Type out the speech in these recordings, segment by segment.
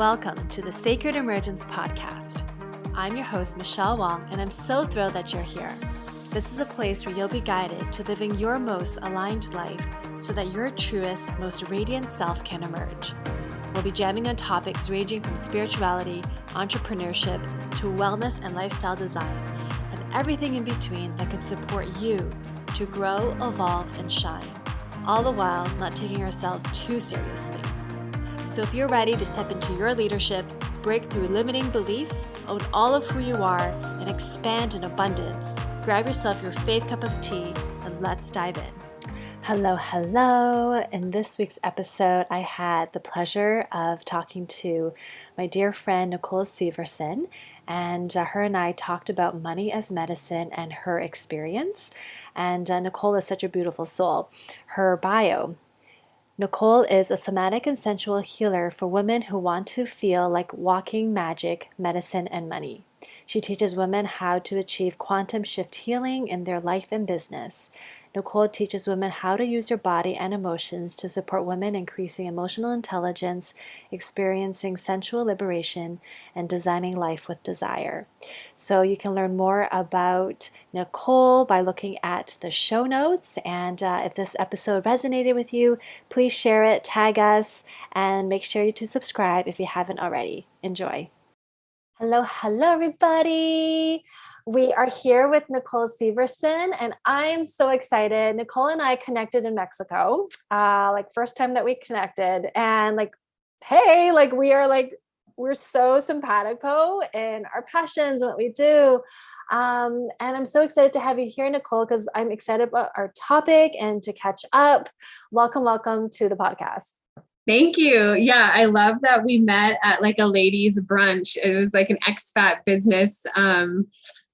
Welcome to the Sacred Emergence Podcast. I'm your host, Michelle Wong, and I'm so thrilled that you're here. This is a place where you'll be guided to living your most aligned life so that your truest, most radiant self can emerge. We'll be jamming on topics ranging from spirituality, entrepreneurship, to wellness and lifestyle design, and everything in between that can support you to grow, evolve, and shine, all the while not taking ourselves too seriously. So if you're ready to step into your leadership, break through limiting beliefs, own all of who you are, and expand in abundance, grab yourself your faith cup of tea and let's dive in. Hello. In this week's episode, I had the pleasure of talking to my dear friend, Nicole Syverson, and her and I talked about money as medicine and her experience. And Nicole is such a beautiful soul. Her bio: Nicole is a somatic and sensual healer for women who want to feel like walking magic, medicine, and money. She teaches women how to achieve quantum shift healing in their life and business. Nicole teaches women how to use their body and emotions to support women increasing emotional intelligence, experiencing sensual liberation, and designing life with desire. So you can learn more about Nicole by looking at the show notes. And if this episode resonated with you, please share it, tag us, and make sure to subscribe if you haven't already. Enjoy. Hello, everybody. We are here with Nicole Syverson, and I'm so excited. Nicole and I connected in Mexico, first time that we connected, and we're so simpatico in our passions and what we do. And I'm so excited to have you here, Nicole, because I'm excited about our topic and to catch up. Welcome to the podcast. Thank you. Yeah, I love that we met at like a ladies' brunch. It was like an expat business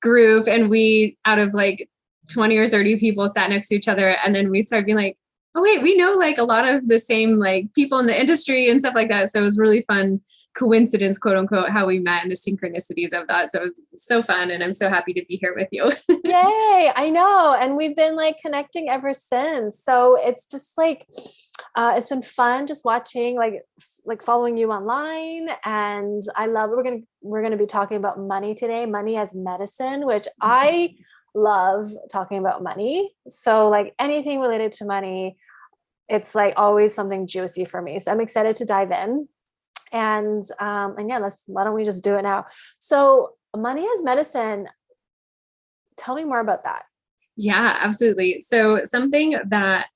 group, and we, out of like 20 or 30 people, sat next to each other, and then we started being like, oh wait, we know like a lot of the same like people in the industry and stuff like that. So it was really fun coincidence, quote unquote, how we met and the synchronicities of that. So it was so fun, and I'm so happy to be here with you. Yay, I know. And we've been like connecting ever since. So it's just like, it's been fun just watching, like following you online. And I love it. We're going to be talking about money today, money as medicine, which I love talking about money. So like anything related to money, it's like always something juicy for me. So I'm excited to dive in. And yeah, why don't we just do it now? So money as medicine, tell me more about that. Yeah, absolutely. So something that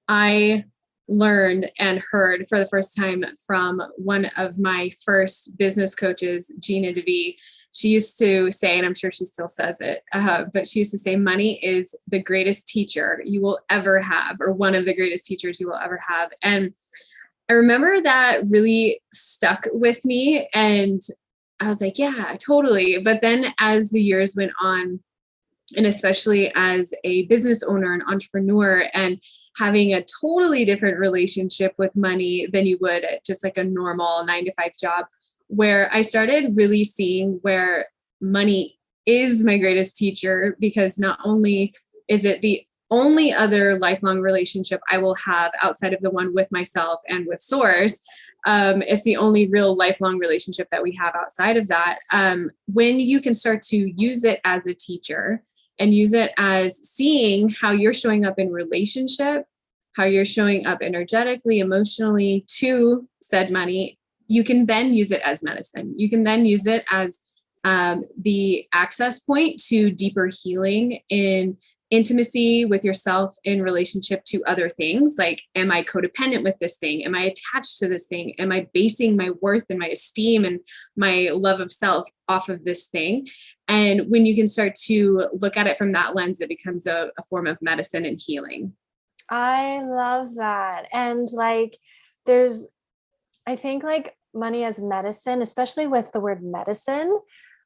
I learned and heard for the first time from one of my first business coaches, Gina DeVee, she used to say, and I'm sure she still says it, but she used to say, money is the greatest teacher you will ever have, or one of the greatest teachers you will ever have. And I remember that really stuck with me, and I was like, yeah, totally. But then as the years went on, and especially as a business owner and entrepreneur, and having a totally different relationship with money than you would at just like a normal 9-to-5 job, where I started really seeing where money is my greatest teacher, because not only is it the only other lifelong relationship I will have outside of the one with myself and with Source, it's the only real lifelong relationship that we have outside of that. When you can start to use it as a teacher and use it as seeing how you're showing up in relationship, how you're showing up energetically, emotionally to said money, you can then use it as medicine. You can then use it as the access point to deeper healing in intimacy with yourself in relationship to other things. Like, am I codependent with this thing? Am I attached to this thing? Am I basing my worth and my esteem and my love of self off of this thing? And when you can start to look at it from that lens, it becomes a form of medicine and healing. I love that. And like, I think like money as medicine, especially with the word medicine,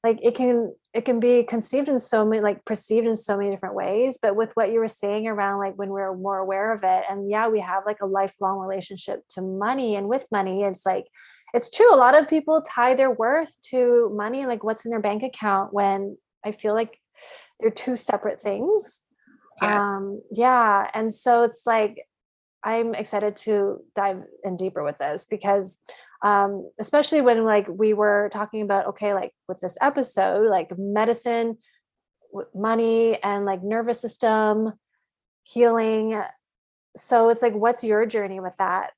like it can be conceived in so many, like perceived in so many different ways. But with what you were saying around like when we're more aware of it, and yeah, we have like a lifelong relationship to money, and with money, it's like, it's true. A lot of people tie their worth to money, like what's in their bank account, when I feel like they're two separate things. Yes. Yeah. And so it's like, I'm excited to dive in deeper with this because especially when like we were talking about, okay, like with this episode, like medicine, money, and like nervous system healing. So it's like, what's your journey with that?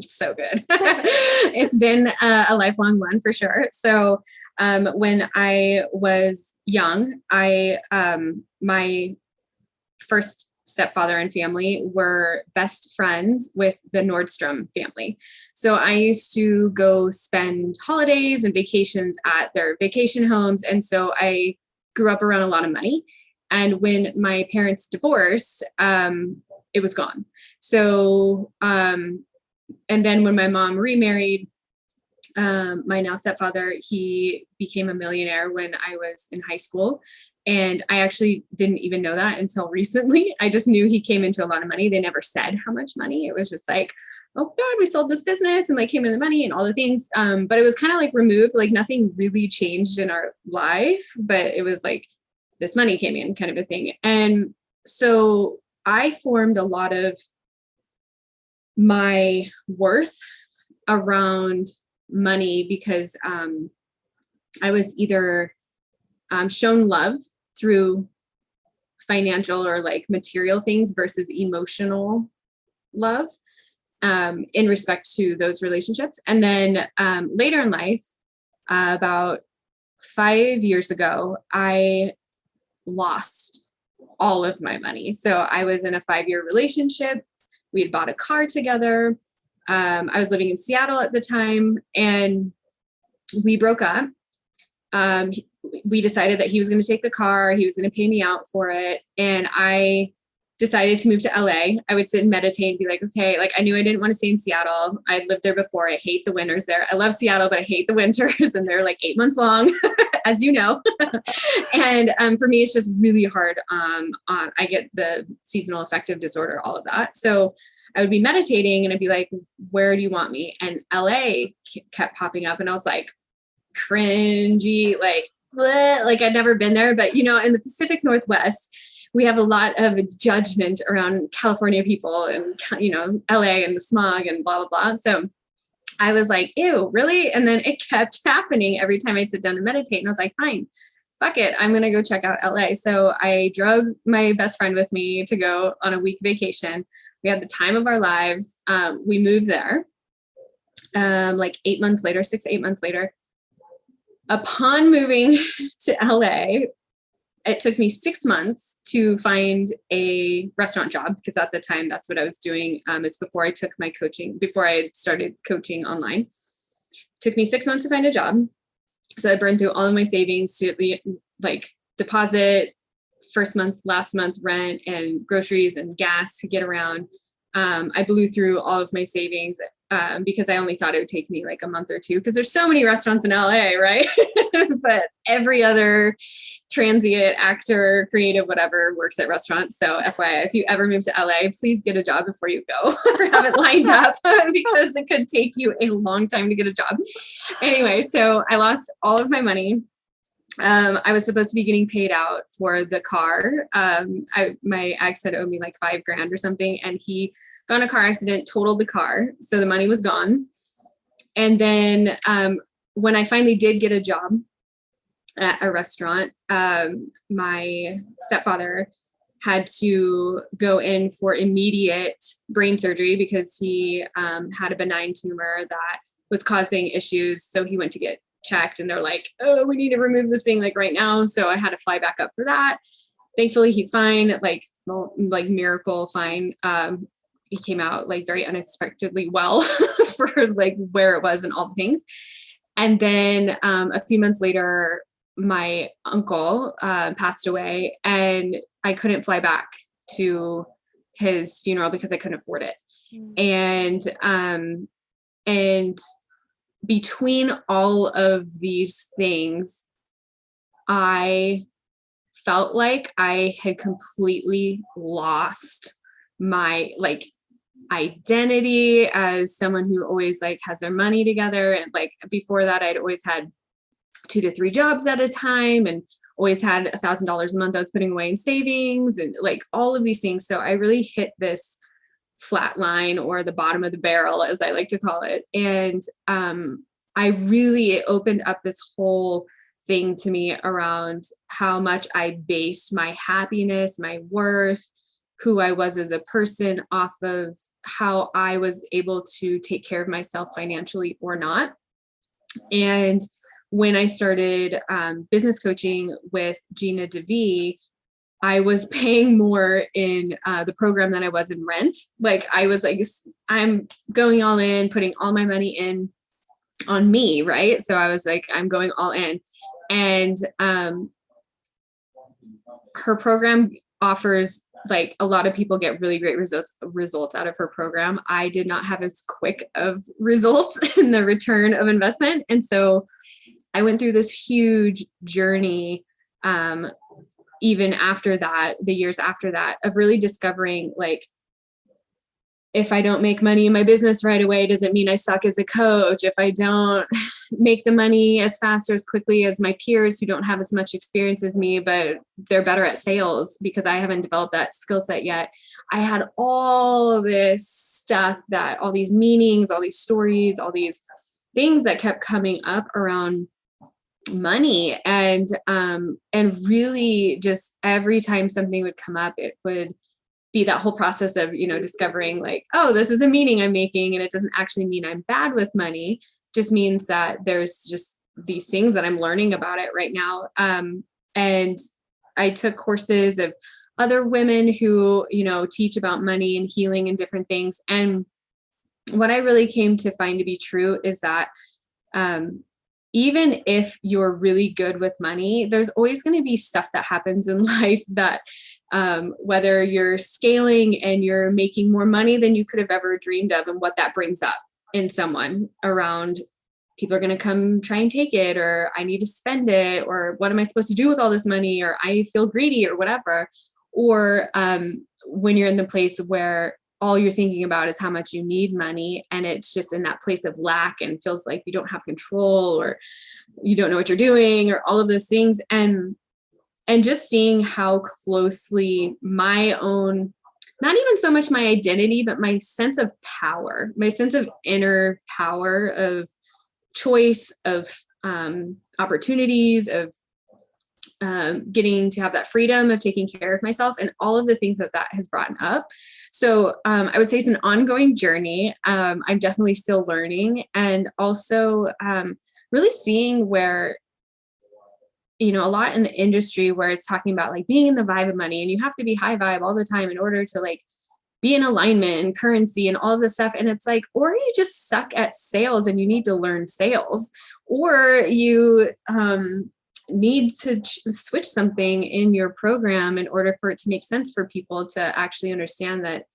So good. It's been a lifelong one for sure. So when I was young, my first stepfather and family were best friends with the Nordstrom family. So I used to go spend holidays and vacations at their vacation homes. And so I grew up around a lot of money. And when my parents divorced, it was gone. So, and then when my mom remarried, my now stepfather, he became a millionaire when I was in high school. And I actually didn't even know that until recently. I just knew he came into a lot of money. They never said how much money. It was just like, oh God, we sold this business and like came in the money and all the things. But it was kind of like removed, like nothing really changed in our life, but it was like this money came in kind of a thing. And so I formed a lot of my worth around money because I was either shown love through financial or like material things versus emotional love in respect to those relationships. And then later in life, about 5 years ago, I lost all of my money. So I was in a 5-year relationship. We had bought a car together. I was living in Seattle at the time and we broke up. We decided that he was going to take the car. He was going to pay me out for it. And I decided to move to LA. I would sit and meditate and be like, okay, like I knew I didn't want to stay in Seattle. I'd lived there before. I hate the winters there. I love Seattle, but I hate the winters and they're like 8 months long, as you know. And for me, it's just really hard. I get the seasonal affective disorder, all of that. So I would be meditating and I'd be like, where do you want me? And LA kept popping up and I was like, cringy, like, bleh, like I'd never been there. But, you know, in the Pacific Northwest, we have a lot of judgment around California people and, you know, LA and the smog and blah, blah, blah. So I was like, ew, really? And then it kept happening every time I'd sit down and meditate. And I was like, fine, fuck it. I'm going to go check out LA. So I drug my best friend with me to go on a week vacation. We had the time of our lives. We moved there like 8 months later, 6 to 8 months later. Upon moving to LA, it took me 6 months to find a restaurant job because at the time that's what I was doing. It's before I took my coaching, before I started coaching online. It took me 6 months to find a job. So I burned through all of my savings to like deposit first month, last month rent and groceries and gas to get around. I blew through all of my savings because I only thought it would take me like a month or two because there's so many restaurants in LA, right? But every other transient actor, creative, whatever works at restaurants. So FYI, if you ever move to LA, please get a job before you go or have it lined up because it could take you a long time to get a job. Anyway, so I lost all of my money. I was supposed to be getting paid out for the car. My ex had owed me like $5,000 or something, and he got in a car accident, totaled the car. So the money was gone. And then when I finally did get a job at a restaurant, my stepfather had to go in for immediate brain surgery because he had a benign tumor that was causing issues. So he went to get checked and they're like, oh, we need to remove this thing like right now. So I had to fly back up for that. Thankfully he's fine, like miracle fine. He came out like very unexpectedly well for like where it was and all the things. And then a few months later, my uncle passed away and I couldn't fly back to his funeral because I couldn't afford it. And between all of these things, I felt like I had completely lost my like identity as someone who always like has their money together. And like before that, I'd always had 2 to 3 jobs at a time and always had $1,000 a month I was putting away in savings and like all of these things. So I really hit this flat line, or the bottom of the barrel, as I like to call it. And it opened up this whole thing to me around how much I based my happiness, my worth, who I was as a person off of how I was able to take care of myself financially or not. And when I started business coaching with Gina DeVee, I was paying more in the program than I was in rent. Like I was like, I'm going all in, putting all my money in on me. Right. So I was like, I'm going all in. And her program offers, like, a lot of people get really great results out of her program. I did not have as quick of results in the return of investment. And so I went through this huge journey, even after that, the years after that, of really discovering, like, if I don't make money in my business right away, does it mean I suck as a coach? If I don't make the money as fast or as quickly as my peers who don't have as much experience as me, but they're better at sales because I haven't developed that skill set yet. I had all this stuff, that all these meanings, all these stories, all these things that kept coming up around money. And really just every time something would come up, it would be that whole process of, discovering, like, oh, this is a meaning I'm making. And it doesn't actually mean I'm bad with money. It just means that there's just these things that I'm learning about it right now. And I took courses of other women who, teach about money and healing and different things. And what I really came to find to be true is that, even if you're really good with money, there's always going to be stuff that happens in life that, whether you're scaling and you're making more money than you could have ever dreamed of, and what that brings up in someone around, people are going to come try and take it, or I need to spend it, or what am I supposed to do with all this money, or I feel greedy, or whatever. Or when you're in the place where all you're thinking about is how much you need money, and it's just in that place of lack and feels like you don't have control, or you don't know what you're doing, or all of those things. And just seeing how closely my own, not even so much my identity, but my sense of power, my sense of inner power, of choice, of opportunities, of getting to have that freedom of taking care of myself, and all of the things that has brought up. So I would say it's an ongoing journey. I'm definitely still learning, and also really seeing where, a lot in the industry where it's talking about, like, being in the vibe of money, and you have to be high vibe all the time in order to, like, be in alignment and currency and all of this stuff. And it's like, or you just suck at sales and you need to learn sales, or you need to switch something in your program in order for it to make sense for people to actually understand that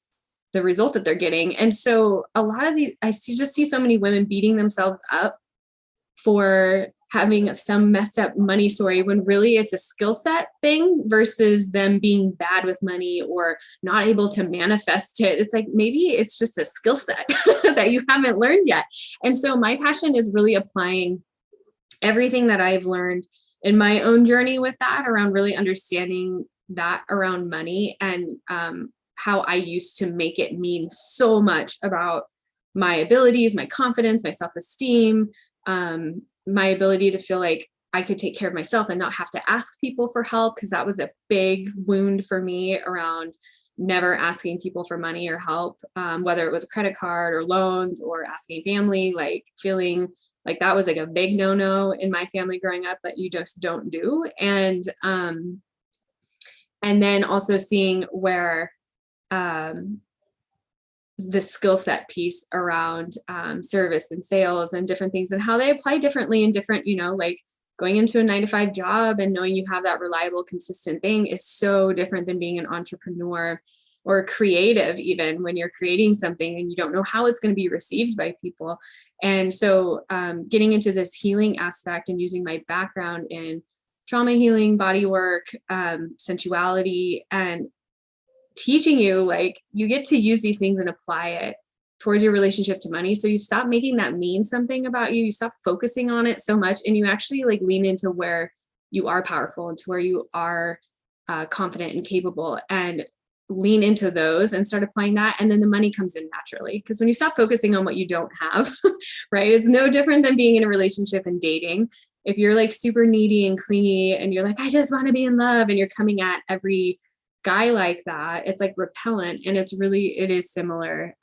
the result that they're getting. And so a lot of these, just see so many women beating themselves up for having some messed up money story, when really it's a skill set thing, versus them being bad with money or not able to manifest it. It's like, maybe it's just a skill set that you haven't learned yet. And so my passion is really applying everything that I've learned in my own journey with that, around really understanding that around money, and how I used to make it mean so much about my abilities, my confidence, my self-esteem, my ability to feel like I could take care of myself and not have to ask people for help, because that was a big wound for me, around never asking people for money or help, whether it was a credit card or loans, or asking family, like feeling like that was like a big no-no in my family growing up, that you just don't do. And then also seeing where the skill set piece around service and sales and different things, and how they apply differently in different, like going into a 9-to-5 job and knowing you have that reliable, consistent thing is so different than being an entrepreneur or creative, even when you're creating something and you don't know how it's going to be received by people. And so getting into this healing aspect and using my background in trauma healing, body work, sensuality, and teaching you, like, you get to use these things and apply it towards your relationship to money. So you stop making that mean something about you. You stop focusing on it so much, and you actually, like, lean into where you are powerful and to where you are confident and capable. And lean into those and start applying that. And then the money comes in naturally. Because when you stop focusing on what you don't have, right, it's no different than being in a relationship and dating. If you're like super needy and clingy and you're like, I just want to be in love, and you're coming at every guy like that, it's like repellent. And it is similar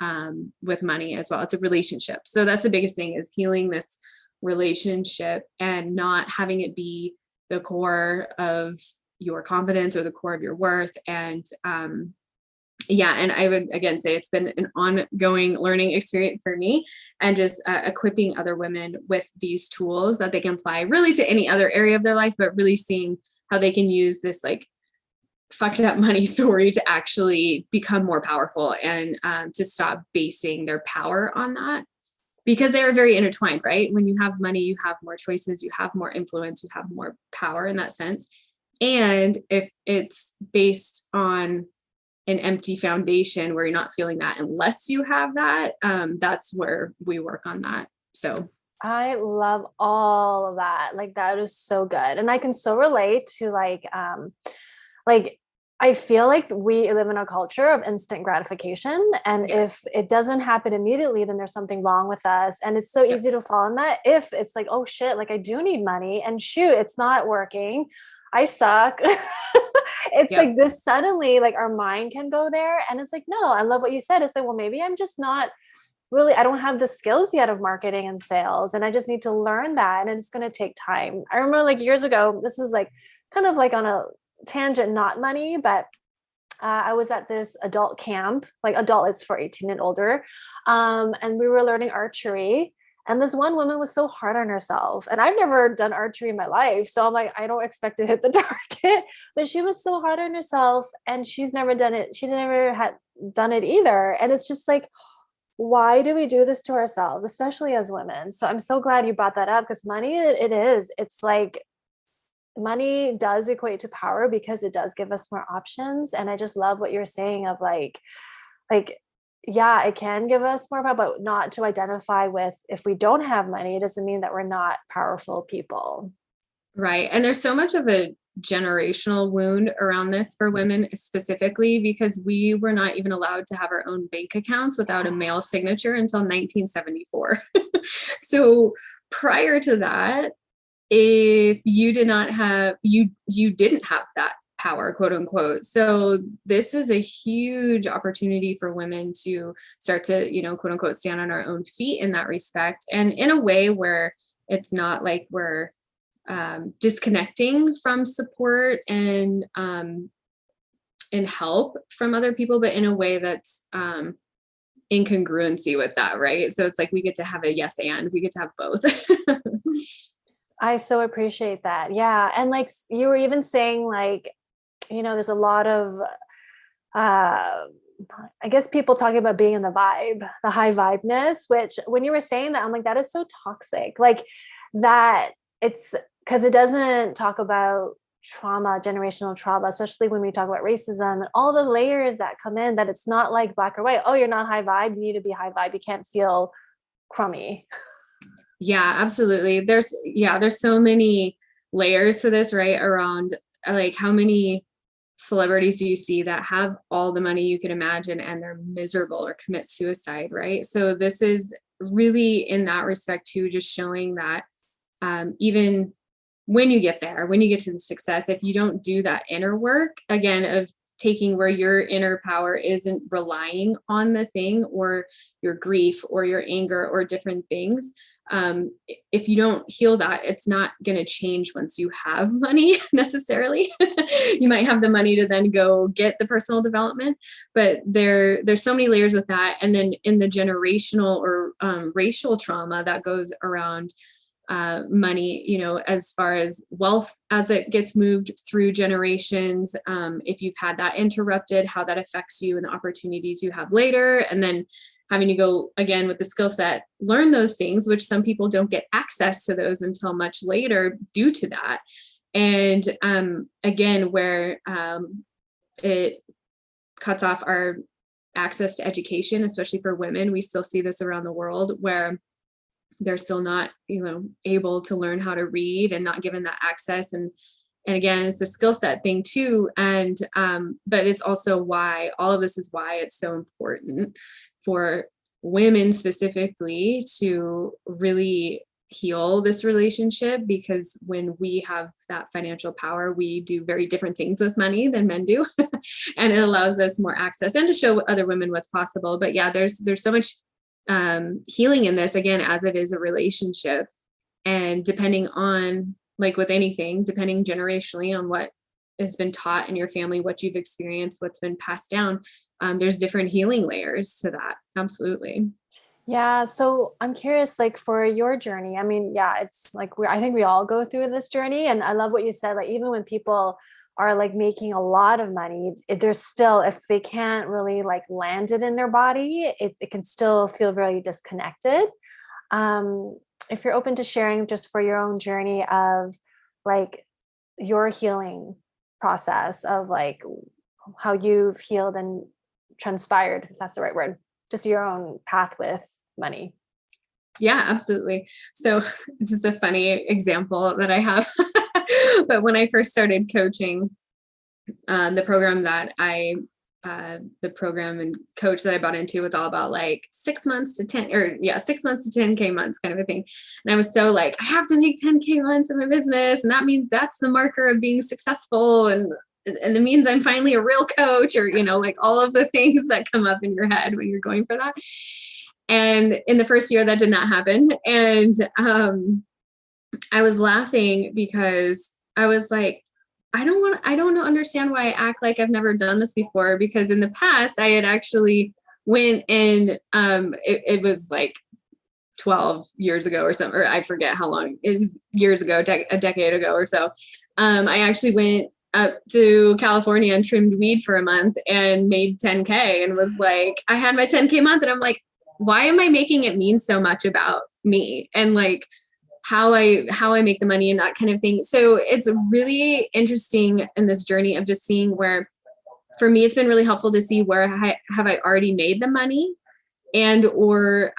with money as well. It's a relationship. So that's the biggest thing, is healing this relationship and not having it be the core of your confidence or the core of your worth. And and I would again say it's been an ongoing learning experience for me, and just equipping other women with these tools that they can apply really to any other area of their life, but really seeing how they can use this like fucked up money story to actually become more powerful, and to stop basing their power on that, because they are very intertwined, right? When you have money, you have more choices, you have more influence, you have more power in that sense. And if it's based on an empty foundation where you're not feeling that unless you have that, that's where we work on that. So I love all of that. Like, that is so good. And I can so relate to like I feel like we live in a culture of instant gratification. And if it doesn't happen immediately, then there's something wrong with us. And it's so easy to fall in that. If it's like, oh shit, like I do need money, and shoot, it's not working, I suck. It's like this suddenly, like our mind can go there. And it's like, no, I love what you said. It's like, well, maybe I'm just not really, I don't have the skills yet of marketing and sales. And I just need to learn that. And it's going to take time. I remember like years ago, this is like kind of like on a tangent, not money, but I was at this adult camp, like adult is for 18 and older. And we were learning archery. And this one woman was so hard on herself. And I've never done archery in my life. So I'm like, I don't expect to hit the target. But she was so hard on herself, and she's never done it. She never had done it either. And it's just like, why do we do this to ourselves, especially as women? So I'm so glad you brought that up, because money, it's like, money does equate to power because it does give us more options. And I just love what you're saying of like, yeah, it can give us more power, but not to identify with, if we don't have money, it doesn't mean that we're not powerful people. right. And there's so much of a generational wound around this for women specifically, because we were not even allowed to have our own bank accounts without a male signature until 1974. So prior to that, if you did not have, you didn't have that power, quote unquote. So this is a huge opportunity for women to start to, quote unquote, stand on our own feet in that respect, and in a way where it's not like we're disconnecting from support and help from other people, but in a way that's in congruency with that, right? So it's like we get to have a yes and we get to have both. I so appreciate that. Yeah. And like you were even saying, like, there's a lot of, I guess people talking about being in the vibe, the high vibeness, which when you were saying that, I'm like, that is so toxic. Like that it's because it doesn't talk about trauma, generational trauma, especially when we talk about racism and all the layers that come in, that it's not like black or white. Oh, you're not high vibe. You need to be high vibe. You can't feel crummy. Yeah, absolutely. There's so many layers to this, right? Around like, how many celebrities do you see that have all the money you could imagine and they're miserable or commit suicide, right? So this is really in that respect too, just showing that even when you get there, when you get to the success, if you don't do that inner work, again, of taking where your inner power isn't relying on the thing or your grief or your anger or different things, if you don't heal that, it's not going to change once you have money necessarily. You might have the money to then go get the personal development, but there's so many layers with that. And then in the generational or racial trauma that goes around money, as far as wealth, as it gets moved through generations, if you've had that interrupted, how that affects you and the opportunities you have later, and then having to go again with the skill set, learn those things, which some people don't get access to those until much later due to that. And again, where it cuts off our access to education, especially for women, we still see this around the world where they're still not, able to learn how to read and not given that access. And And again, it's a skill set thing too. And, but it's also why all of this is why it's so important for women specifically to really heal this relationship, because when we have that financial power, we do very different things with money than men do. And it allows us more access and to show other women what's possible. But yeah, there's so much healing in this, again, as it is a relationship. And depending on, like with anything, depending generationally on what has been taught in your family, what you've experienced, what's been passed down, there's different healing layers to that. Absolutely. Yeah. So I'm curious, like for your journey, I mean, yeah, it's like I think we all go through this journey. And I love what you said. Like, even when people are like making a lot of money, there's still, if they can't really like land it in their body, it can still feel very disconnected. Um, if you're open to sharing just for your own journey of like your healing process of like how you've healed and transpired, if that's the right word, just your own path with money. Yeah, absolutely. So this is a funny example that I have. But when I first started coaching, the program that the program and coach that I bought into was all about like 6 months to 10, or yeah, 6 months to 10K months kind of a thing. And I was so like, I have to make 10K months in my business. And that means that's the marker of being successful. And it means I'm finally a real coach, or, like all of the things that come up in your head when you're going for that. And in the first year that did not happen. And I was laughing because I was like, I don't understand why I act like I've never done this before, because in the past I had actually went and it was like 12 years ago or something, or I forget how long it was, years ago, a decade ago or so. I actually went up to California and trimmed weed for a month and made 10K, and was like, I had my 10K month, and I'm like, why am I making it mean so much about me and like how I make the money and that kind of thing. So it's really interesting in this journey of just seeing where, for me, it's been really helpful to see where have I already made the money, and or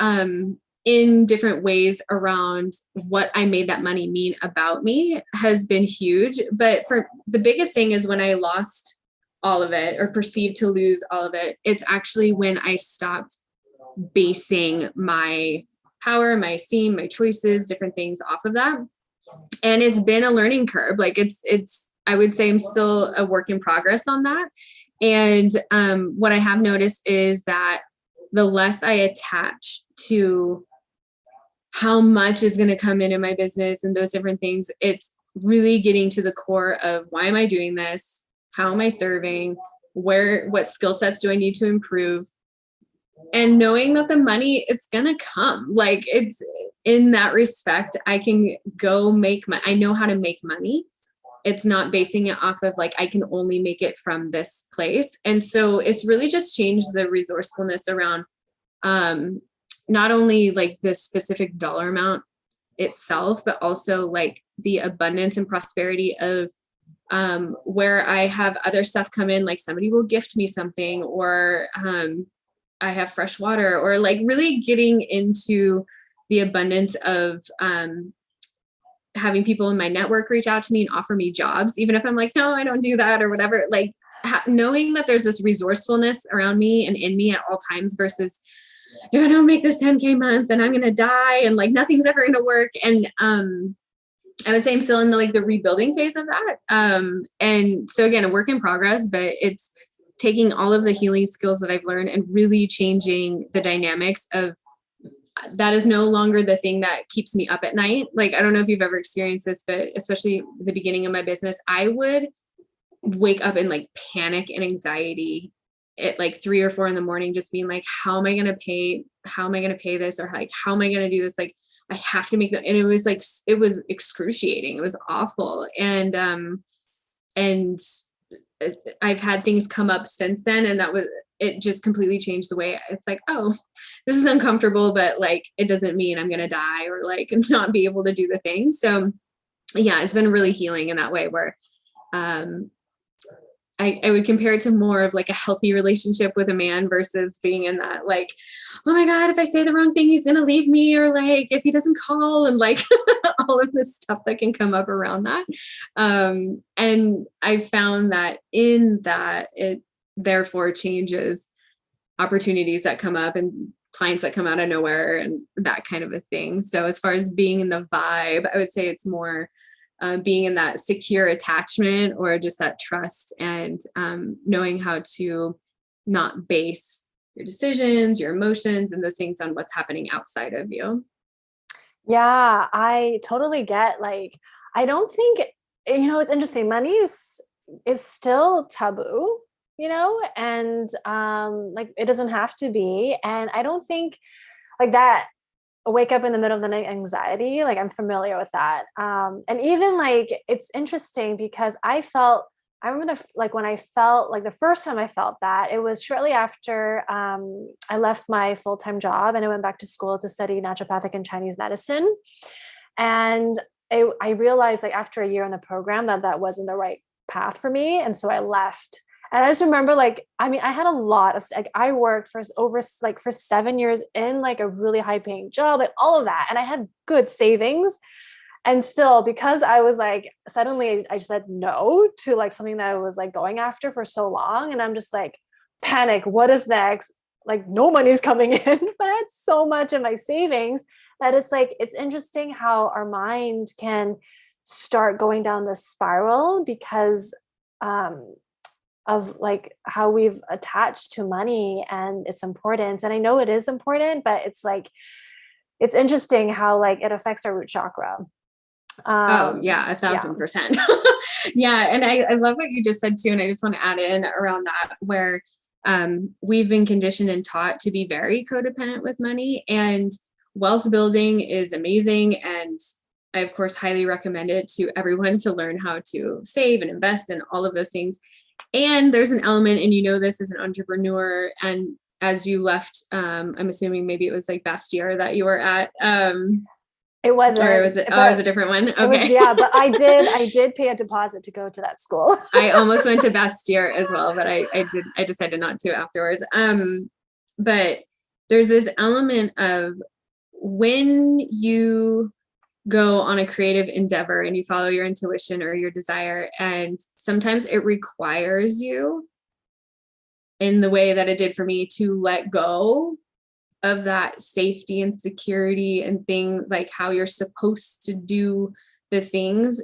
in different ways around what I made that money mean about me has been huge. But for the biggest thing is when I lost all of it, or perceived to lose all of it, it's actually when I stopped basing my power, my esteem, my choices, different things off of that. And it's been a learning curve. Like it's, I would say I'm still a work in progress on that. And what I have noticed is that the less I attach to how much is going to come into my business and those different things, it's really getting to the core of, why am I doing this? How am I serving? What skill sets do I need to improve? And knowing that the money is going to come, like it's in that respect, I can go make I know how to make money. It's not basing it off of like, I can only make it from this place. And so it's really just changed the resourcefulness around, not only like the specific dollar amount itself, but also like the abundance and prosperity of, where I have other stuff come in, like somebody will gift me something, or, I have fresh water, or like really getting into the abundance of having people in my network reach out to me and offer me jobs, even if I'm like, no, I don't do that or whatever. Like knowing that there's this resourcefulness around me and in me at all times, versus if I don't make this 10K month, then I'm going to die and like nothing's ever going to work. And I would say I'm still in the rebuilding phase of that. And so again, a work in progress, but it's taking all of the healing skills that I've learned and really changing the dynamics of that is no longer the thing that keeps me up at night. Like, I don't know if you've ever experienced this, but especially the beginning of my business, I would wake up in like panic and anxiety at like 3 or 4 in the morning, just being like, how am I going to pay this? Or like, how am I going to do this? Like, I have to make that. And it was like, it was excruciating. It was awful. And I've had things come up since then, and it just completely changed the way it's like, oh, this is uncomfortable, but like, it doesn't mean I'm going to die or like not be able to do the thing. So yeah, it's been really healing in that way, where, I would compare it to more of like a healthy relationship with a man versus being in that like, oh my God, if I say the wrong thing, he's going to leave me. Or like, if he doesn't call and like all of this stuff that can come up around that. And I found that in that it therefore changes opportunities that come up and clients that come out of nowhere and that kind of a thing. So as far as being in the vibe, I would say it's more being in that secure attachment or just that trust and knowing how to not base your decisions, your emotions, and those things on what's happening outside of you. Yeah, I totally get, like, I don't think, it's interesting. Money is still taboo, and like it doesn't have to be. And I don't think like that wake up in the middle of the night anxiety, like I'm familiar with that. And even like it's interesting because I remember like when I felt like the first time I felt that, it was shortly after I left my full-time job and I went back to school to study naturopathic and Chinese medicine. And I realized like after a year in the program that wasn't the right path for me. And so I left. And I just remember like, I mean, I had a lot of, like, I worked for 7 years in like a really high paying job, like all of that. And I had good savings. And still, because I was like, suddenly I just said no to like something that I was like going after for so long. And I'm just like, panic, what is next? Like no money's coming in, but I had so much in my savings that it's like, it's interesting how our mind can start going down this spiral because of like how we've attached to money and its importance. And I know it is important, but it's like, it's interesting how like it affects our root chakra. Oh yeah, Yeah. 1,000%. Yeah. And I love what you just said too. And I just want to add in around that where we've been conditioned and taught to be very codependent with money, and wealth building is amazing. And I, of course, highly recommend it to everyone to learn how to save and invest and all of those things. And there's an element, and this as an entrepreneur, and as you left, I'm assuming maybe it was like Bastyr that you were at. It wasn't. Or was it? Oh, it was a different one. Okay. It was, yeah, but I did pay a deposit to go to that school. I almost went to Bastyr as well, but I decided not to afterwards. But there's this element of when you go on a creative endeavor and you follow your intuition or your desire, and sometimes it requires you, in the way that it did for me, to let go of that safety and security and thing, like how you're supposed to do the things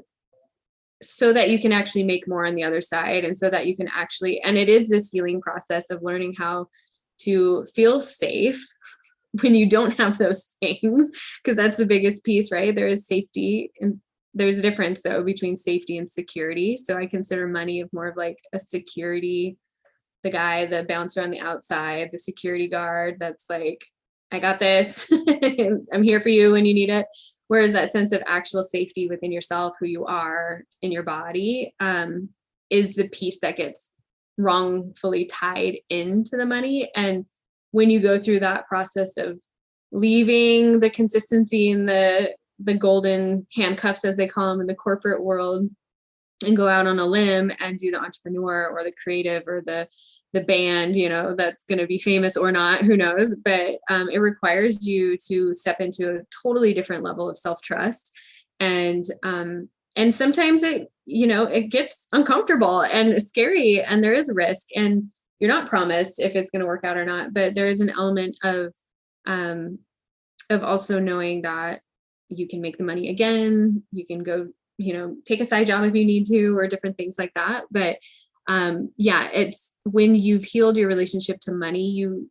so that you can actually make more on the other side. And so that you can actually, and it is this healing process of learning how to feel safe when you don't have those things, because that's the biggest piece, right? There is safety, and there's a difference though between safety and security. So I consider money of more of like a security, the bouncer on the outside, the security guard that's like, I got this. I'm here for you when you need it. Whereas that sense of actual safety within yourself, who you are in your body, is the piece that gets wrongfully tied into the money. And when you go through that process of leaving the consistency and the golden handcuffs, as they call them in the corporate world, and go out on a limb and do the entrepreneur or the creative or the band, that's going to be famous or not, who knows, but it requires you to step into a totally different level of self-trust. And sometimes it gets uncomfortable and scary, and there is a risk, and you're not promised if it's going to work out or not, but there is an element of also knowing that you can make the money again. You can go, take a side job if you need to, or different things like that. But it's when you've healed your relationship to money, you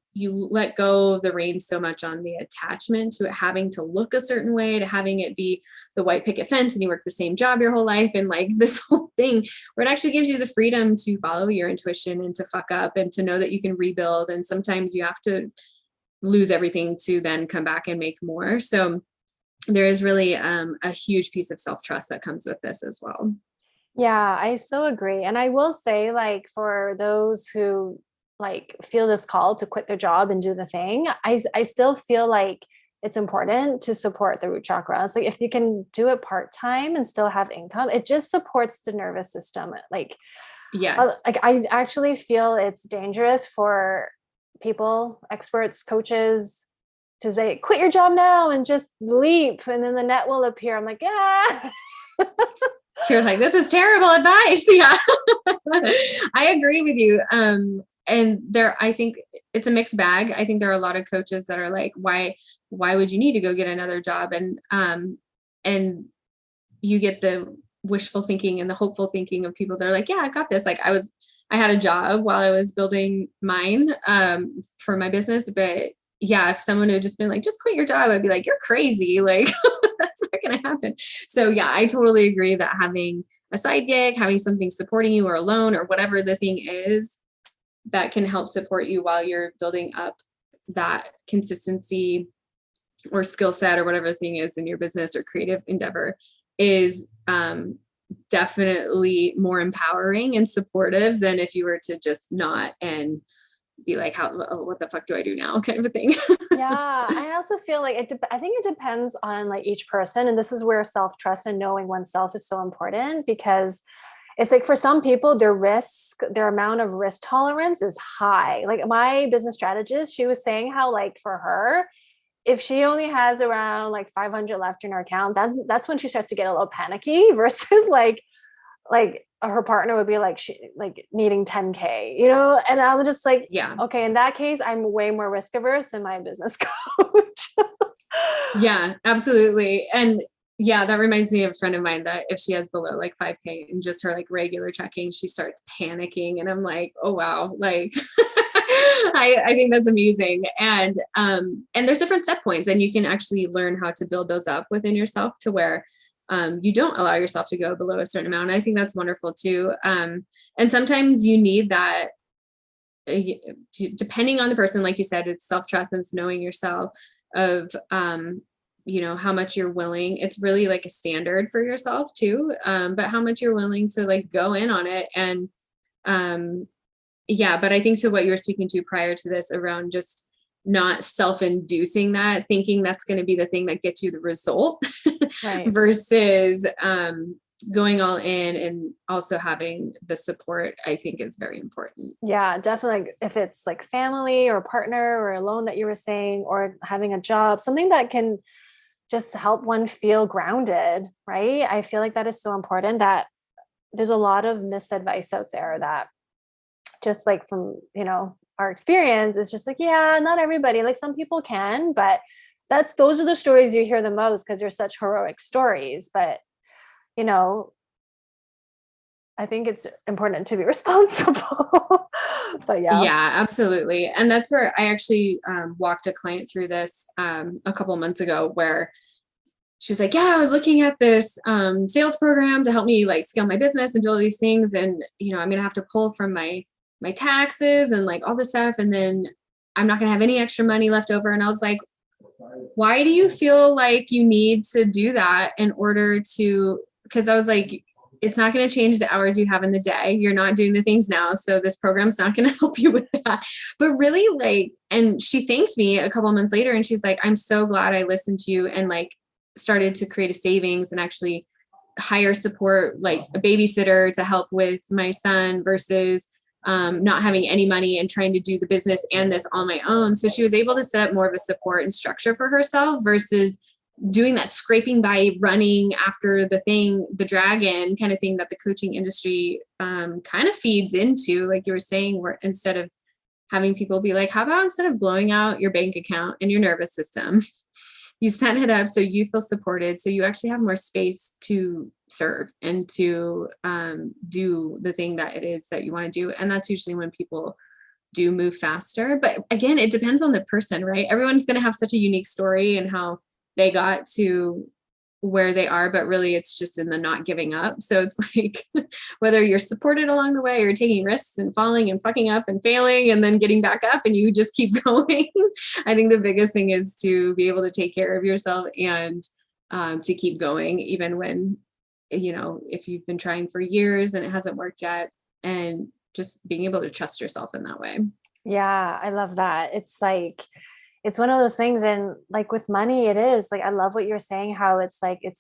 let go of the reins so much on the attachment to it having to look a certain way, to having it be the white picket fence and you work the same job your whole life, and like this whole thing where it actually gives you the freedom to follow your intuition and to fuck up and to know that you can rebuild. And sometimes you have to lose everything to then come back and make more. So there is really a huge piece of self-trust that comes with this as well. Yeah, I so agree. And I will say, like, for those who like feel this call to quit their job and do the thing, I still feel like it's important to support the root chakra. It's like if you can do it part-time and still have income, it just supports the nervous system. Like Yes. Like I actually feel it's dangerous for people, experts, coaches to say, quit your job now and just leap. And then the net will appear. I'm like, yeah. You're like, this is terrible advice. Yeah. I agree with you. And I think it's a mixed bag. I think there are a lot of coaches that are like, why would you need to go get another job? And you get the wishful thinking and the hopeful thinking of people that are like, yeah, I got this. Like I had a job while I was building mine, for my business. But yeah, if someone had just been like, just quit your job, I'd be like, you're crazy. Like that's not going to happen. So yeah, I totally agree that having a side gig, having something supporting you or a loan or whatever the thing is that can help support you while you're building up that consistency or skill set or whatever the thing is in your business or creative endeavor is definitely more empowering and supportive than if you were to just not and be like, what the fuck do I do now? Kind of a thing. Yeah. I also feel like I think it depends on like each person. And this is where self-trust and knowing oneself is so important, because it's like for some people, their amount of risk tolerance is high. Like my business strategist, she was saying how like for her, if she only has around like 500 left in her account, that's when she starts to get a little panicky versus like her partner would be like she like needing 10K, and I'm just like, Yeah. okay, in that case, I'm way more risk averse than my business coach. Yeah, absolutely. And yeah, that reminds me of a friend of mine that if she has below like 5K and just her like regular checking, she starts panicking. And I'm like, oh wow, like I think that's amusing. And there's different set points, and you can actually learn how to build those up within yourself to where you don't allow yourself to go below a certain amount. I think that's wonderful too. And sometimes you need that, depending on the person, like you said, it's self-trust and it's knowing yourself of, how much you're willing. It's really like a standard for yourself too. But how much you're willing to like go in on it. And yeah, but I think to what you were speaking to prior to this around just not self-inducing that, thinking that's going to be the thing that gets you the result Right. versus going all in and also having the support, I think is very important. Yeah, definitely. If it's like family or partner or a loan that you were saying, or having a job, something that can just help one feel grounded, right? I feel like that is so important. That there's a lot of misadvice out there that just like from, our experience, it's just like, yeah, not everybody, like some people can, but those are the stories you hear the most because they're such heroic stories. But, I think it's important to be responsible. But yeah. Yeah, absolutely. And that's where I actually walked a client through this a couple of months ago, where she was like, yeah, I was looking at this sales program to help me like scale my business and do all these things. And, I'm going to have to pull from my taxes and like all this stuff. And then I'm not going to have any extra money left over. And I was like, why do you feel like you need to do that in order to, because I was like, it's not going to change the hours you have in the day. You're not doing the things now. So this program's not going to help you with that. But really like, and she thanked me a couple of months later and she's like, I'm so glad I listened to you and like started to create a savings and actually hire support, like a babysitter to help with my son versus not having any money and trying to do the business and this on my own. So she was able to set up more of a support and structure for herself versus doing that scraping by running after the dragon kind of thing that the coaching industry kind of feeds into, like you were saying, where instead of having people be like, how about instead of blowing out your bank account and your nervous system, you set it up so you feel supported, so you actually have more space to serve and to do the thing that it is that you want to do. And that's usually when people do move faster. But again, it depends on the person, right? Everyone's going to have such a unique story and how they got to where they are, but really it's just in the not giving up. So it's like whether you're supported along the way or taking risks and falling and fucking up and failing and then getting back up and you just keep going. I think the biggest thing is to be able to take care of yourself and to keep going, even when, if you've been trying for years and it hasn't worked yet, and just being able to trust yourself in that way. Yeah, I love that. It's like, it's one of those things. And like with money, it is like, I love what you're saying, how it's like, it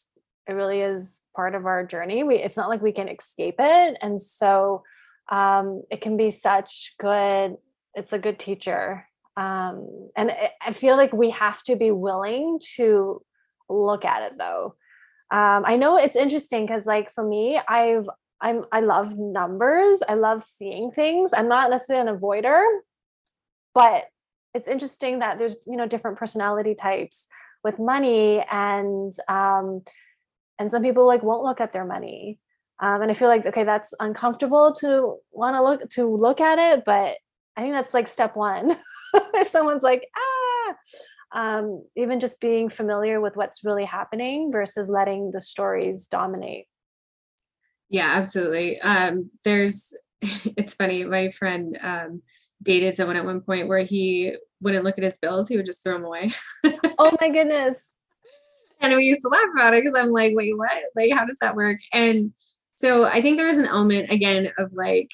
really is part of our journey. It's not like we can escape it. And so It can be it's a good teacher. And I feel like we have to be willing to look at it though. I know it's interesting because like for me, I love numbers. I love seeing things. I'm not necessarily an avoider, but it's interesting that there's, different personality types with money, and some people like won't look at their money. And I feel like, okay, that's uncomfortable to want to look at it, but I think that's like step one. If someone's like, even just being familiar with what's really happening versus letting the stories dominate. Yeah, absolutely. It's funny. My friend dated someone at one point where he wouldn't look at his bills. He would just throw them away. Oh my goodness. And we used to laugh about it because I'm like, wait, what? Like, how does that work? And so I think there is an element again of like,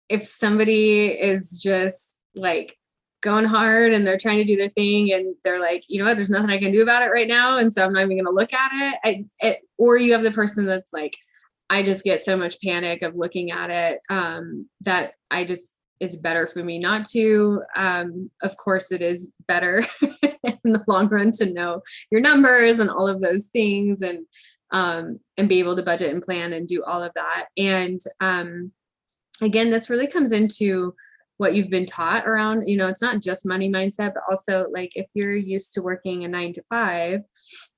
if somebody is just like going hard and they're trying to do their thing and they're like, you know what, there's nothing I can do about it right now. And so I'm not even going to look at it. Or you have the person that's like, I just get so much panic of looking at it that it's better for me not to. Of course, it is better in the long run to know your numbers and all of those things and be able to budget and plan and do all of that. And again, this really comes into what you've been taught around, it's not just money mindset, but also like if you're used to working a 9 to 5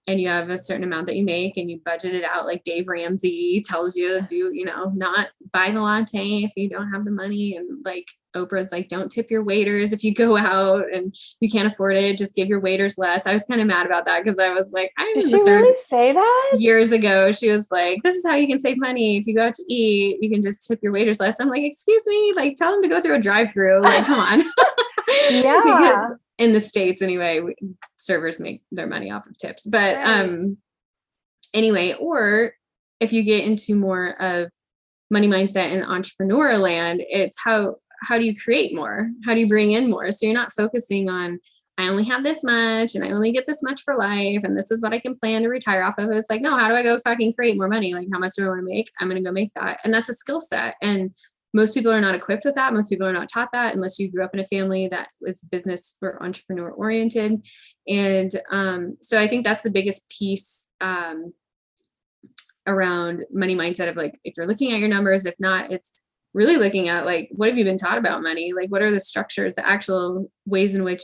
and you have a certain amount that you make and you budget it out, like Dave Ramsey tells you to do, not buy the latte if you don't have the money. And like Oprah's like, don't tip your waiters if you go out and you can't afford it, just give your waiters less. I was kind of mad about that because I was like, Did she really say that? Years ago, she was like, this is how you can save money. If you go out to eat, you can just tip your waiters less. I'm like, excuse me, like tell them to go through a drive-through. Like, come on. Yeah. Because in the States anyway, servers make their money off of tips. But right. Anyway, or if you get into more of money mindset and entrepreneur land, it's how do you create more? How do you bring in more? So you're not focusing on, I only have this much and I only get this much for life and this is what I can plan to retire off of. It's like, no, how do I go fucking create more money? Like, how much do I want to make? I'm going to go make that. And that's a skill set. And most people are not equipped with that. Most people are not taught that unless you grew up in a family that was business or entrepreneur oriented. And so I think that's the biggest piece around money mindset of like, if you're looking at your numbers, if not, it's really looking at like, what have you been taught about money? Like, what are the structures, the actual ways in which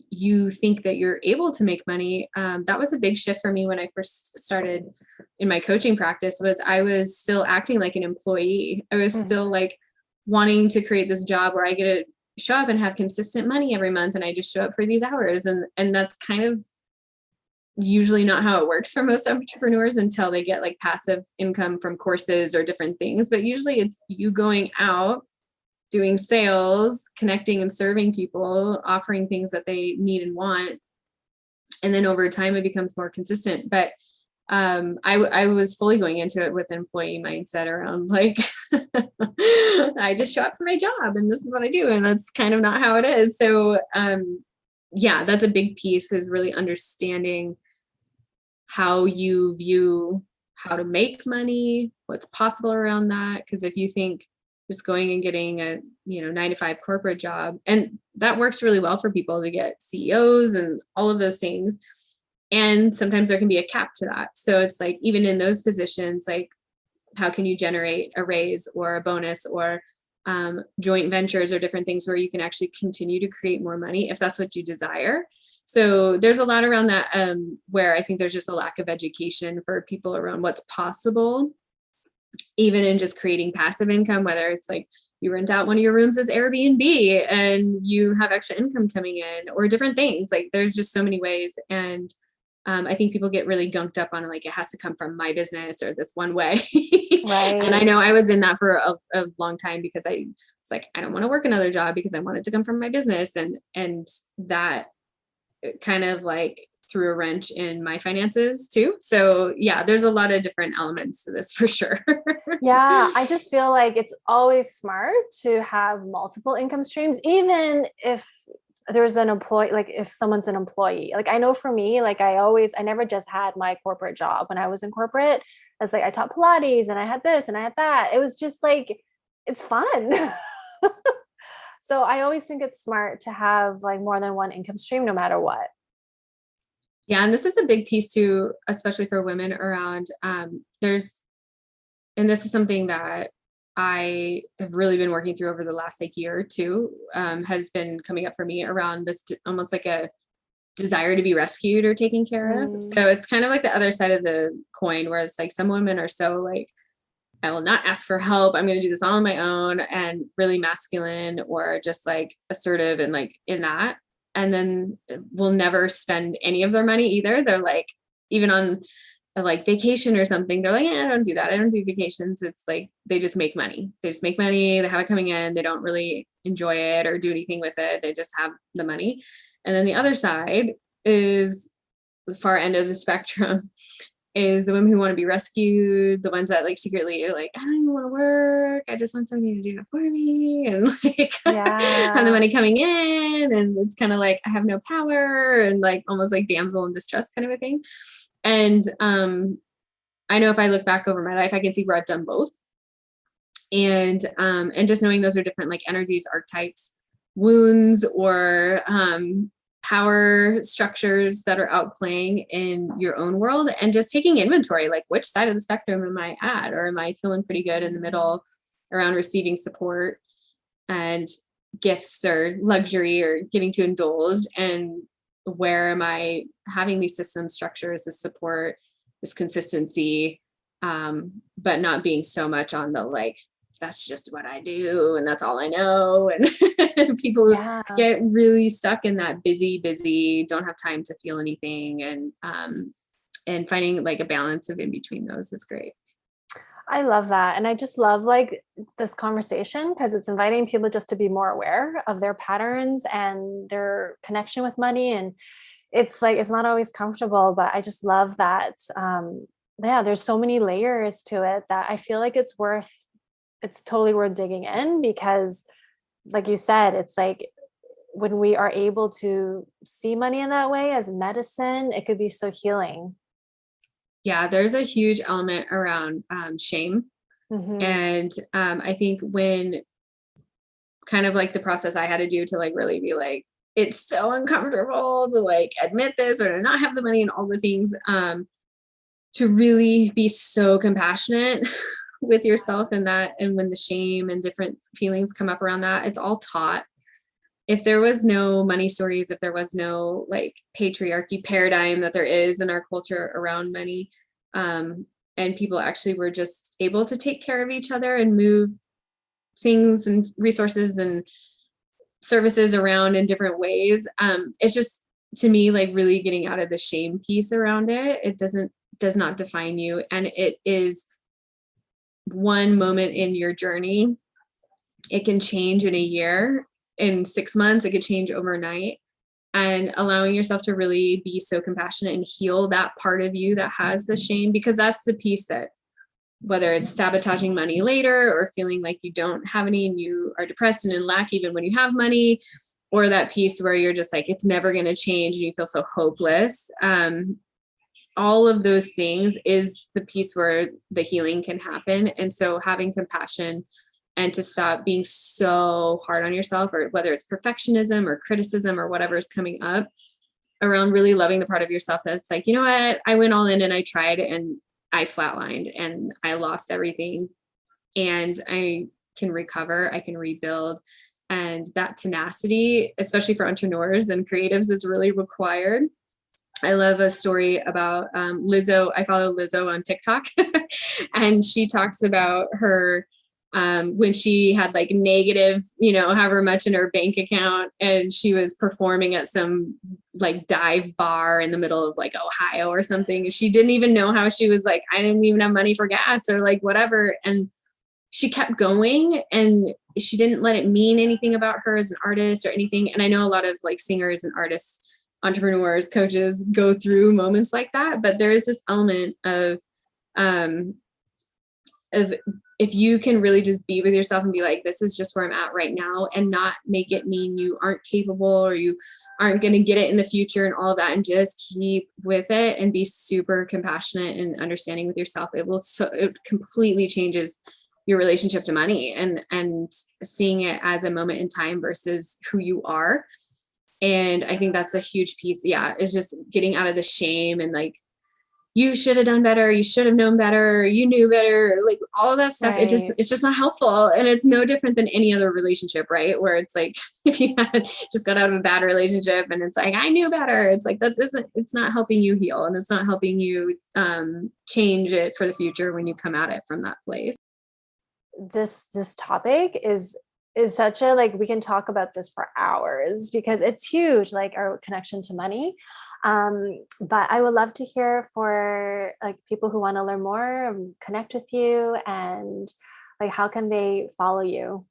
you think that you're able to make money? That was a big shift for me when I first started in my coaching practice. Was I was still acting like an employee. I was still like wanting to create this job where I get to show up and have consistent money every month. And I just show up for these hours. And that's kind of usually not how it works for most entrepreneurs until they get like passive income from courses or different things. But usually it's you going out, doing sales, connecting and serving people, offering things that they need and want. And then over time, it becomes more consistent. But I was fully going into it with an employee mindset around like, I just show up for my job and this is what I do. And that's kind of not how it is. So yeah, that's a big piece, is really understanding how you view how to make money, what's possible around that. Because if you think just going and getting a 9 to 5 corporate job, and that works really well for people to get CEOs and all of those things. And sometimes there can be a cap to that. So it's like, even in those positions, like how can you generate a raise or a bonus or joint ventures or different things where you can actually continue to create more money if that's what you desire. So there's a lot around that where I think there's just a lack of education for people around what's possible, even in just creating passive income, whether it's like you rent out one of your rooms as Airbnb and you have extra income coming in, or different things. Like there's just so many ways. And I think people get really gunked up on like, it has to come from my business or this one way. Right. And I know I was in that for a long time because I was like, I don't want to work another job because I want it to come from my business. And that kind of like threw a wrench in my finances too. So yeah, there's a lot of different elements to this for sure. Yeah. I just feel like it's always smart to have multiple income streams, even if there's an employee, like if someone's an employee. Like I know for me, like I never just had my corporate job. When I was in corporate, I was like, I taught Pilates and I had this and I had that. It was just like, it's fun. So I always think it's smart to have like more than one income stream, no matter what. Yeah. And this is a big piece too, especially for women around, and this is something that I have really been working through over the last like year or two, has been coming up for me around this almost like a desire to be rescued or taken care of. So it's kind of like the other side of the coin where it's like some women are so like, I will not ask for help. I'm going to do this all on my own, and really masculine or just like assertive and like in that. And then will never spend any of their money either. They're like, even on a like vacation or something, they're like, I don't do that. I don't do vacations. It's like, they just make money. They just make money. They have it coming in. They don't really enjoy it or do anything with it. They just have the money. And then the other side is the far end of the spectrum, is the women who want to be rescued, the ones that like secretly are like, I don't even want to work. I just want somebody to do it for me. And like have the money coming in. And it's kind of like, I have no power, and like almost like damsel in distress kind of a thing. And I know if I look back over my life, I can see where I've done both. And just knowing those are different like energies, archetypes, wounds, or power structures that are outplaying in your own world, and just taking inventory, like which side of the spectrum am I at, or am I feeling pretty good in the middle around receiving support and gifts or luxury or getting to indulge, and where am I having these system structures, this support, this consistency, but not being so much on the like, that's just what I do and that's all I know. And people get really stuck in that busy, don't have time to feel anything. And finding like a balance of in between those is great. I love that. And I just love like this conversation because it's inviting people just to be more aware of their patterns and their connection with money. And it's like, it's not always comfortable, but I just love that. Yeah, there's so many layers to it that I feel like it's totally worth digging in, because like you said, it's like when we are able to see money in that way as medicine, it could be so healing. Yeah, there's a huge element around shame. Mm-hmm. And I think when kind of like the process I had to do to like really be like, it's so uncomfortable to like admit this or to not have the money and all the things, to really be so compassionate with yourself and that. And when the shame and different feelings come up around that, it's all taught. If there was no money stories, if there was no like patriarchy paradigm that there is in our culture around money, and people actually were just able to take care of each other and move things and resources and services around in different ways, it's just, to me, like really getting out of the shame piece around it. It does not define you, and it is one moment in your journey. It can change in a year, in 6 months, it could change overnight. And allowing yourself to really be so compassionate and heal that part of you that has the shame, because that's the piece that, whether it's sabotaging money later or feeling like you don't have any and you are depressed and in lack even when you have money, or that piece where you're just like, it's never going to change and you feel so hopeless. All of those things is the piece where the healing can happen. And so having compassion and to stop being so hard on yourself, or whether it's perfectionism or criticism or whatever is coming up around really loving the part of yourself that's like, you know what, I went all in and I tried and I flatlined and I lost everything, and I can recover, I can rebuild. And that tenacity, especially for entrepreneurs and creatives, is really required. I love a story about Lizzo. I follow Lizzo on TikTok and she talks about her when she had like negative, however much in her bank account, and she was performing at some like dive bar in the middle of like Ohio or something. She didn't even know how she was like, I didn't even have money for gas or like whatever. And she kept going, and she didn't let it mean anything about her as an artist or anything. And I know a lot of like singers and artists, entrepreneurs, coaches go through moments like that, but there is this element of if you can really just be with yourself and be like, this is just where I'm at right now, and not make it mean you aren't capable or you aren't going to get it in the future and all of that, and just keep with it and be super compassionate and understanding with yourself. It completely changes your relationship to money, and seeing it as a moment in time versus who you are. And I think that's a huge piece. Yeah. Is just getting out of the shame and like, you should have done better. You should have known better. You knew better. Like all of that stuff. Right. It's just not helpful. And it's no different than any other relationship, right? Where it's like, if you had just got out of a bad relationship and it's like, I knew better. It's like, it's not helping you heal, and it's not helping you change it for the future when you come at it from that place. This topic is such a, like, we can talk about this for hours because it's huge, like our connection to money. But I would love to hear for like people who want to learn more, connect with you, and like how can they follow you?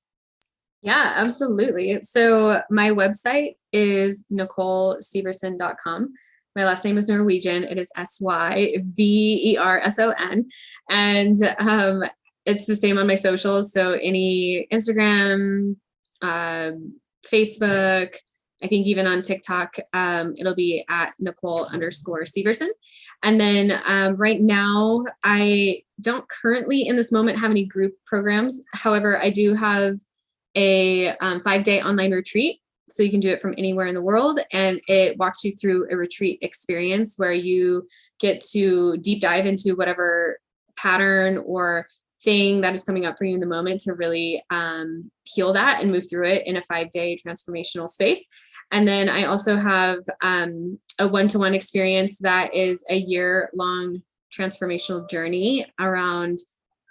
Yeah, absolutely. So my website is NicoleSyverson.com. My last name is Norwegian. It is Syverson. And it's the same on my socials. So any Instagram, Facebook, I think even on TikTok, it'll be at Nicole_Syverson. And then right now, I don't currently in this moment have any group programs. However, I do have a 5-day online retreat. So you can do it from anywhere in the world. And it walks you through a retreat experience where you get to deep dive into whatever pattern or thing that is coming up for you in the moment to really heal that and move through it in a 5-day transformational space. And then I also have a one-to-one experience that is a year-long transformational journey around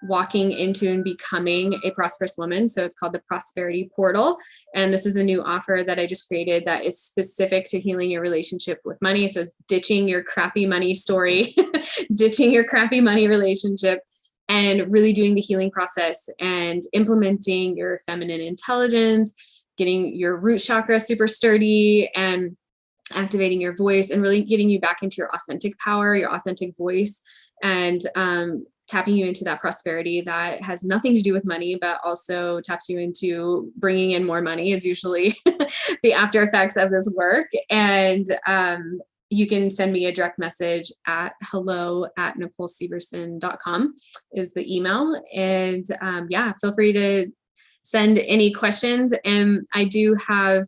walking into and becoming a prosperous woman. So it's called the Prosperity Portal. And this is a new offer that I just created that is specific to healing your relationship with money. So it's ditching your crappy money story, ditching your crappy money relationship, and really doing the healing process and implementing your feminine intelligence, getting your root chakra super sturdy, and activating your voice and really getting you back into your authentic power, your authentic voice, and tapping you into that prosperity that has nothing to do with money, but also taps you into bringing in more money is usually the after effects of this work. And you can send me a direct message at hello@NicoleSyverson.com is the email. And yeah, feel free to send any questions. And I do have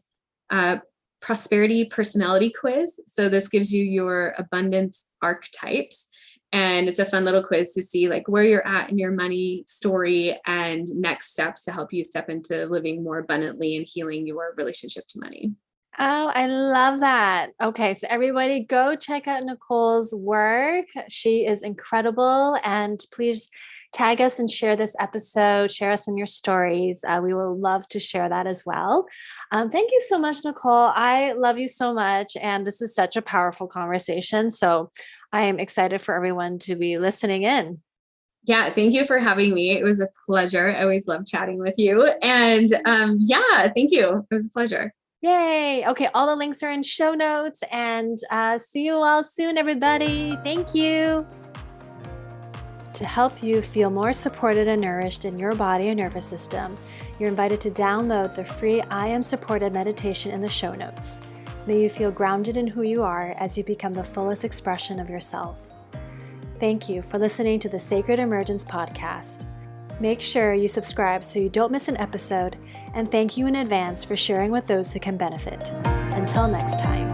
a prosperity personality quiz. So this gives you your abundance archetypes. And it's a fun little quiz to see like where you're at in your money story and next steps to help you step into living more abundantly and healing your relationship to money. Oh, I love that. Okay, so everybody go check out Nicole's work. She is incredible. And please tag us and share this episode, share us in your stories. We will love to share that as well. Thank you so much, Nicole. I love you so much. And this is such a powerful conversation. So I am excited for everyone to be listening in. Yeah, thank you for having me. It was a pleasure. I always love chatting with you. And yeah, thank you. It was a pleasure. Yay. Okay, all the links are in show notes, and see you all soon, everybody. Thank you. To help you feel more supported and nourished in your body and nervous system, you're invited to download the free I Am Supported meditation in the show notes. May you feel grounded in who you are as you become the fullest expression of yourself. Thank you for listening to the Sacred Emergence podcast. Make sure you subscribe so you don't miss an episode, and thank you in advance for sharing with those who can benefit. Until next time.